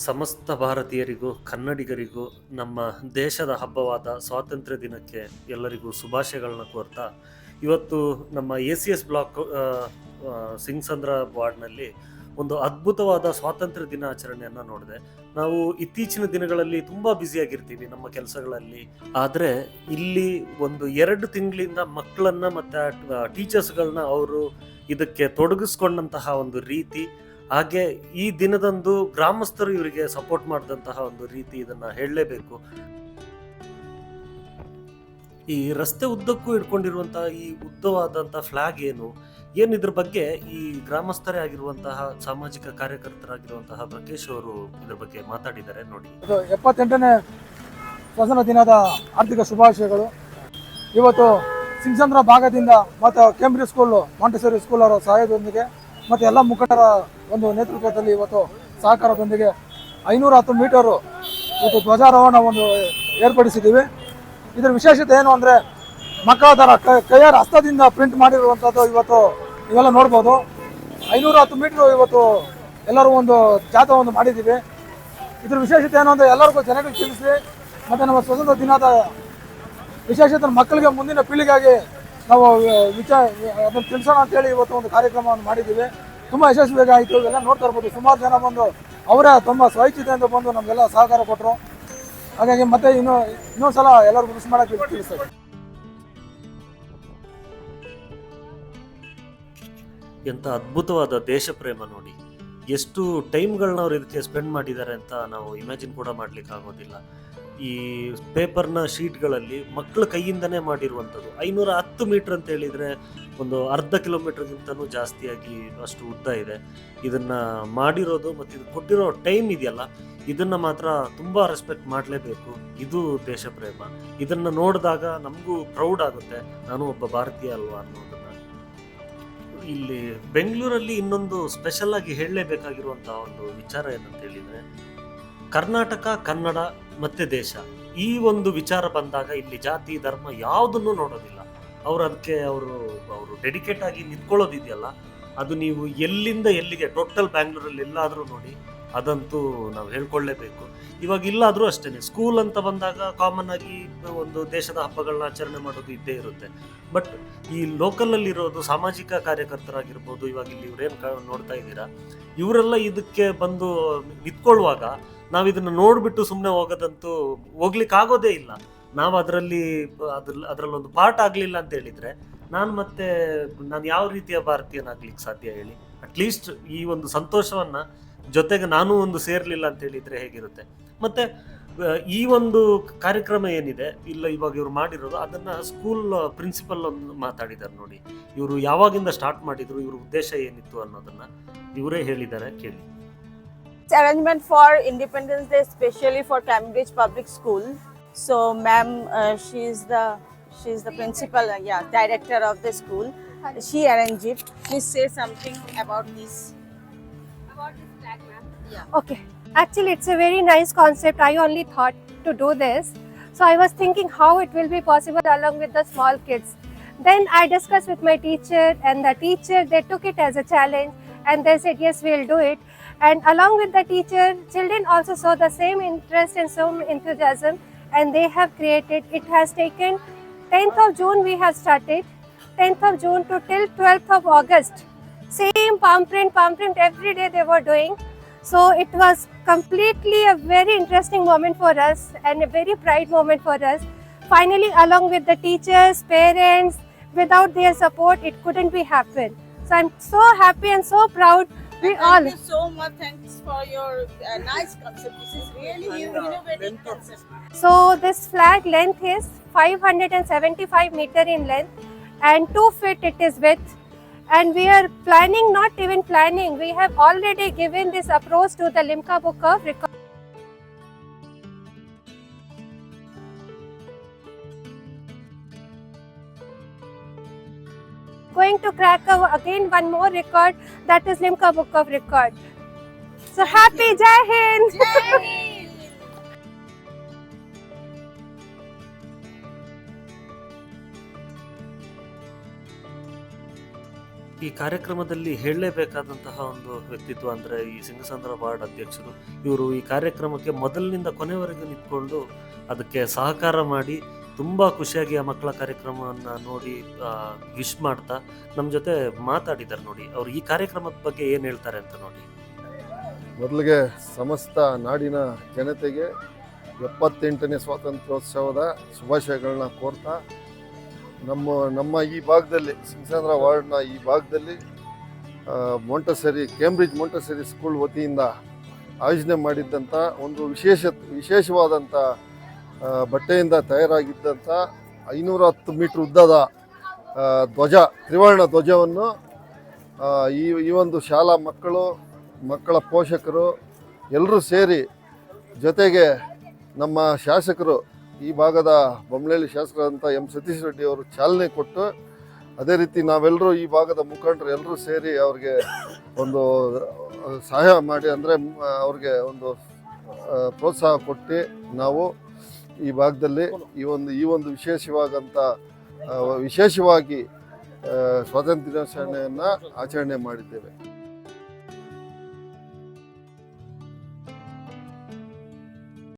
ಸಮಸ್ತ ಭಾರತೀಯರಿಗೂ ಕನ್ನಡಿಗರಿಗೂ ನಮ್ಮ ದೇಶದ ಹಬ್ಬವಾದ ಸ್ವಾತಂತ್ರ್ಯ ದಿನಕ್ಕೆ ಎಲ್ಲರಿಗೂ ಶುಭಾಶಯಗಳನ್ನ ಕೋರ್ತಾ ಇವತ್ತು ನಮ್ಮ ACS ಬ್ಲಾಕ್ ಸಿಂಗ್ಸಂದ್ರ ವಾರ್ಡ್ನಲ್ಲಿ ಒಂದು ಅದ್ಭುತವಾದ ಸ್ವಾತಂತ್ರ್ಯ ದಿನಾಚರಣೆಯನ್ನು ನೋಡಿದೆ. ನಾವು ಇತ್ತೀಚಿನ ದಿನಗಳಲ್ಲಿ ತುಂಬ ಬ್ಯುಸಿಯಾಗಿರ್ತೀವಿ ನಮ್ಮ ಕೆಲಸಗಳಲ್ಲಿ, ಆದರೆ ಇಲ್ಲಿ ಒಂದು 2 ತಿಂಗಳಿಂದ ಮಕ್ಕಳನ್ನ ಮತ್ತು ಟೀಚರ್ಸ್ಗಳನ್ನ ಅವರು ಇದಕ್ಕೆ ತೊಡಗಿಸ್ಕೊಂಡಂತಹ ಒಂದು ರೀತಿ, ಹಾಗೆ ಈ ದಿನದಂದು ಗ್ರಾಮಸ್ಥರು ಇವರಿಗೆ ಸಪೋರ್ಟ್ ಮಾಡಿದಂತಹ ಒಂದು ರೀತಿ ಇದನ್ನ ಹೇಳಲೇಬೇಕು. ಈ ರಸ್ತೆ ಉದ್ದಕ್ಕೂ ಇಟ್ಕೊಂಡಿರುವಂತಹ ಈ ಉದ್ದವಾದಂತಹ ಫ್ಲಾಗ್ ಏನಿದ್ರ ಬಗ್ಗೆ ಈ ಗ್ರಾಮಸ್ಥರೇ ಆಗಿರುವಂತಹ ಸಾಮಾಜಿಕ ಕಾರ್ಯಕರ್ತರಾಗಿರುವಂತಹ ಪ್ರಕೇಶ್ ಅವರು ಇದ್ರ ಬಗ್ಗೆ ಮಾತಾಡಿದ್ದಾರೆ ನೋಡಿ. 78ನೇ ಸ್ವಾತಂತ್ರ್ಯ ದಿನದ ಆರ್ಥಿಕ ಶುಭಾಶಯಗಳು. ಇವತ್ತು ಸಿಂಗ್ಸಂದ್ರ ಭಾಗದಿಂದ ಮತ್ತು ಕೇಂಬ್ರಿಡ್ಜ್ ಸ್ಕೂಲ್, ಮಾಂಟೆಸರಿ ಸ್ಕೂಲ್ ಅವರ ಸಹಾಯದೊಂದಿಗೆ ಮತ್ತು ಎಲ್ಲ ಮುಖಂಡರ ಒಂದು ನೇತೃತ್ವದಲ್ಲಿ ಇವತ್ತು ಸಹಕಾರದೊಂದಿಗೆ 510 ಮೀಟರು ಇವತ್ತು ಧ್ವಜಾರೋಹಣ ಒಂದು ಏರ್ಪಡಿಸಿದ್ದೀವಿ. ಇದರ ವಿಶೇಷತೆ ಏನು ಅಂದರೆ ಮಕ್ಕಳ ಕೈಯಾರ ಹಸ್ತದಿಂದ ಪ್ರಿಂಟ್ ಮಾಡಿರುವಂಥದ್ದು ಇವತ್ತು ನೀವೆಲ್ಲ ನೋಡ್ಬೋದು. 510 ಮೀಟ್ರು ಇವತ್ತು ಎಲ್ಲರೂ ಒಂದು ಜಾಥಾ ಒಂದು ಮಾಡಿದ್ದೀವಿ. ಇದ್ರ ವಿಶೇಷತೆ ಏನು ಅಂದರೆ ಎಲ್ಲರಿಗೂ ಜನಗಳಿಗೆ ತಿಳಿಸಿ ಮತ್ತು ನಮ್ಮ ಸ್ವತಂತ್ರ ದಿನದ ವಿಶೇಷತೆ ಮಕ್ಕಳಿಗೆ ಮುಂದಿನ ಪೀಳಿಗೆಯಾಗಿ ನಾವು ಅದನ್ನು ತಿಳಿಸೋಣ ಅಂತೇಳಿ ಇವತ್ತು ಒಂದು ಕಾರ್ಯಕ್ರಮವನ್ನು ಮಾಡಿದ್ದೀವಿ. ತುಂಬ ಯಶಸ್ವಿಯಾಗಿ ಆಯಿತು. ಇವೆಲ್ಲ ನೋಡ್ತಾ ಇರ್ಬೋದು, ಸುಮಾರು ಜನ ಬಂದು ಅವರೇ ತುಂಬ ಸ್ವಇಚ್ಛತೆಯಿಂದ ಬಂದು ನಮಗೆಲ್ಲ ಸಹಕಾರ ಕೊಟ್ಟರು. ಹಾಗಾಗಿ ಮತ್ತೆ ಇನ್ನೊಂದ್ಸಲ ಎಲ್ಲರಿಗೂ ವಿಶ್ ಮಾಡೋಕ್ಕೆ ತಿಳಿಸ್ತಾರೆ. ಎಂಥ ಅದ್ಭುತವಾದ ದೇಶ ಪ್ರೇಮ ನೋಡಿ. ಎಷ್ಟು ಟೈಮ್ಗಳನ್ನ ಅವ್ರು ಇದಕ್ಕೆ ಸ್ಪೆಂಡ್ ಮಾಡಿದ್ದಾರೆ ಅಂತ ನಾವು ಇಮ್ಯಾಜಿನ್ ಕೂಡ ಮಾಡ್ಲಿಕ್ಕೆ ಆಗೋದಿಲ್ಲ. ಈ ಪೇಪರ್ನ ಶೀಟ್ಗಳಲ್ಲಿ ಮಕ್ಕಳ ಕೈಯಿಂದನೇ ಮಾಡಿರುವಂಥದ್ದು 510 ಮೀಟ್ರ್ ಅಂತ ಹೇಳಿದರೆ ಒಂದು ಅರ್ಧ ಕಿಲೋಮೀಟರ್ಗಿಂತನೂ ಜಾಸ್ತಿಯಾಗಿ ಅಷ್ಟು ಉದ್ದ ಇದೆ. ಇದನ್ನು ಮಾಡಿರೋದು ಮತ್ತು ಇದು ಕೊಟ್ಟಿರೋ ಟೈಮ್ ಇದೆಯಲ್ಲ, ಇದನ್ನು ಮಾತ್ರ ತುಂಬ ರೆಸ್ಪೆಕ್ಟ್ ಮಾಡಲೇಬೇಕು. ಇದು ದೇಶ ಪ್ರೇಮ. ಇದನ್ನು ನೋಡಿದಾಗ ನಮಗೂ ಪ್ರೌಡ್ ಆಗುತ್ತೆ, ನಾನು ಒಬ್ಬ ಭಾರತೀಯ ಅಲ್ವಾ ಅನ್ನೋದನ್ನು. ಇಲ್ಲಿ ಬೆಂಗಳೂರಲ್ಲಿ ಇನ್ನೊಂದು ಸ್ಪೆಷಲ್ ಆಗಿ ಹೇಳಲೇಬೇಕಾಗಿರುವಂತಹ ಒಂದು ವಿಚಾರ ಏನಂತ ಹೇಳಿದರೆ, ಕರ್ನಾಟಕ, ಕನ್ನಡ ಮತ್ತು ದೇಶ, ಈ ಒಂದು ವಿಚಾರ ಬಂದಾಗ ಇಲ್ಲಿ ಜಾತಿ ಧರ್ಮ ಯಾವುದನ್ನು ನೋಡೋದಿಲ್ಲ. ಅದಕ್ಕೆ ಅವರು ಡೆಡಿಕೇಟ್ ಆಗಿ ನಿಂತ್ಕೊಳ್ಳೋದಿದೆಯಲ್ಲ, ಅದು ನೀವು ಎಲ್ಲಿಂದ ಎಲ್ಲಿಗೆ ಟೋಟಲ್ ಬ್ಯಾಂಗ್ಳೂರಲ್ಲಿ ಎಲ್ಲಾದರೂ ನೋಡಿ, ಅದಂತೂ ನಾವು ಹೇಳ್ಕೊಳ್ಳೇಬೇಕು. ಇವಾಗ ಇಲ್ಲಾದರೂ ಅಷ್ಟೇ, ಸ್ಕೂಲ್ ಅಂತ ಬಂದಾಗ ಕಾಮನ್ ಆಗಿ ಒಂದು ದೇಶದ ಹಬ್ಬಗಳನ್ನ ಆಚರಣೆ ಮಾಡೋದು ಇದ್ದೇ ಇರುತ್ತೆ. ಬಟ್ ಈ ಲೋಕಲಲ್ಲಿರೋದು ಸಾಮಾಜಿಕ ಕಾರ್ಯಕರ್ತರಾಗಿರ್ಬೋದು, ಇವಾಗ ಇಲ್ಲಿ ಇವ್ರೇನು ನೋಡ್ತಾ ಇದ್ದೀರಾ, ಇವರೆಲ್ಲ ಇದಕ್ಕೆ ಬಂದು ನಿಂತ್ಕೊಳ್ಳುವಾಗ ನಾವು ಇದನ್ನು ನೋಡಿಬಿಟ್ಟು ಸುಮ್ಮನೆ ಹೋಗ್ಲಿಕ್ಕೆ ಆಗೋದೇ ಇಲ್ಲ. ನಾವು ಅದರಲ್ಲೊಂದು ಪಾರ್ಟ್ ಆಗಲಿಲ್ಲ ಅಂತ ಹೇಳಿದರೆ ನಾನು ಯಾವ ರೀತಿಯ ಭಾರತೀಯನಾಗ್ಲಿಕ್ಕೆ ಸಾಧ್ಯ ಹೇಳಿ? ಅಟ್ಲೀಸ್ಟ್ ಈ ಒಂದು ಸಂತೋಷವನ್ನು ಜೊತೆಗೆ ನಾನು ಒಂದು ಸೇರಲಿಲ್ಲ ಅಂತ ಹೇಳಿದರೆ ಹೇಗಿರುತ್ತೆ? ಮತ್ತು ಈ ಒಂದು ಕಾರ್ಯಕ್ರಮ ಏನಿದೆ ಇವಾಗ ಇವರು ಮಾಡಿರೋದು, ಅದನ್ನು ಸ್ಕೂಲ್ ಪ್ರಿನ್ಸಿಪಲ್ ಒಂದು ಮಾತಾಡಿದ್ದಾರೆ ನೋಡಿ. ಇವರು ಯಾವಾಗಿಂದ ಸ್ಟಾರ್ಟ್ ಮಾಡಿದ್ರು, ಇವ್ರ ಉದ್ದೇಶ ಏನಿತ್ತು ಅನ್ನೋದನ್ನು ಇವರೇ ಹೇಳಿದ್ದಾರೆ, ಕೇಳಿ. Arrangement for Independence Day, especially for Cambridge Public School. So, ma'am, she is the principal, director of the school. She arranged it. Please say something about this. About this flag, ma'am. Yeah. Okay. Actually, it's a very nice concept. I only thought to do this. So I was thinking how it will be possible along with the small kids. Then I discussed with my teacher, and the teacher, they took it as a challenge and they said, yes, we'll do it. And along with the teacher, children also saw the same interest and some enthusiasm, and they have created. It has taken 10th of June we have started, 10th of June to till 12th of August. Same palm print every day they were doing. So it was completely a very interesting moment for us and a very pride moment for us. Finally, along with the teachers, parents, without their support, it couldn't be happen. So I'm so happy and so proud. Thank you so much. Thanks for your nice concept. This is really innovative concept. So this flag length is 575 meter in length and 2 feet it is width. And we are planning, not even planning, we have already given this approach to the Limca Book of Records. Going to crack again one more record, that is Limca Book of Record. So happy Jai Hind! Jai Hind! ಈ ಕಾರ್ಯಕ್ರಮದಲ್ಲಿ ಹೇಳಲೇಬೇಕಾದಂತಹ ಒಂದು ವ್ಯಕ್ತಿತ್ವ ಅಂದರೆ ಈ Singasandra ward ಅಧ್ಯಕ್ಷರು. ಇವರು ಈ ಕಾರ್ಯಕ್ರಮಕ್ಕೆ ಮೊದಲಿನಿಂದ ಕೊನೆವರೆಗೂ ನಿಂತ್ಕೊಂಡು ಅದಕ್ಕೆ ಸಹಕಾರ ಮಾಡಿ ತುಂಬ ಖುಷಿಯಾಗಿ ಆ ಮಕ್ಕಳ ಕಾರ್ಯಕ್ರಮವನ್ನು ನೋಡಿ ವಿಶ್ ಮಾಡ್ತಾ ನಮ್ಮ ಜೊತೆ ಮಾತಾಡಿದ್ದಾರೆ. ನೋಡಿ ಅವರು ಈ ಕಾರ್ಯಕ್ರಮದ ಬಗ್ಗೆ ಏನು ಹೇಳ್ತಾರೆ ಅಂತ ನೋಡಿ. ಮೊದಲಿಗೆ ಸಮಸ್ತ ನಾಡಿನ ಜನತೆಗೆ 78ನೇ ಸ್ವಾತಂತ್ರ್ಯೋತ್ಸವದ ಶುಭಾಶಯಗಳನ್ನ ಕೋರ್ತಾ, ನಮ್ಮ ಈ ಭಾಗದಲ್ಲಿ ಸಿಂಗಸಂದ್ರ ವಾರ್ಡ್ನ ಈ ಭಾಗದಲ್ಲಿ ಕೇಂಬ್ರಿಡ್ಜ್ ಮೊಂಟೆಸರಿ ಸ್ಕೂಲ್ ವತಿಯಿಂದ ಆಯೋಜನೆ ಮಾಡಿದ್ದಂಥ ಒಂದು ವಿಶೇಷವಾದಂಥ ಬಟ್ಟೆಯಿಂದ ತಯಾರಾಗಿದ್ದಂಥ 510 ಮೀಟ್ರ್ ಉದ್ದದ ತ್ರಿವರ್ಣ ಧ್ವಜವನ್ನು ಈ ಒಂದು ಶಾಲಾ ಮಕ್ಕಳ ಪೋಷಕರು ಎಲ್ಲರೂ ಸೇರಿ, ಜೊತೆಗೆ ನಮ್ಮ ಶಾಸಕರು, ಈ ಭಾಗದ ಬೊಮ್ಮನಹಳ್ಳಿ ಶಾಸಕರಾದಂಥ ಎಂ ಸತೀಶ್ ರೆಡ್ಡಿ ಅವರು ಚಾಲನೆ ಕೊಟ್ಟು, ಅದೇ ರೀತಿ ನಾವೆಲ್ಲರೂ ಈ ಭಾಗದ ಮುಖಂಡರು ಎಲ್ಲರೂ ಸೇರಿ ಅವ್ರಿಗೆ ಒಂದು ಸಹಾಯ ಮಾಡಿ, ಅಂದರೆ ಅವ್ರಿಗೆ ಒಂದು ಪ್ರೋತ್ಸಾಹ ಕೊಟ್ಟು ನಾವು ಈ ಭಾಗದಲ್ಲಿ ಈ ಒಂದು ವಿಶೇಷವಾಗಿ ಸ್ವಾತಂತ್ರ್ಯ ದಿನಾಚರಣೆಯನ್ನು ಆಚರಣೆ ಮಾಡಿದ್ದೇವೆ.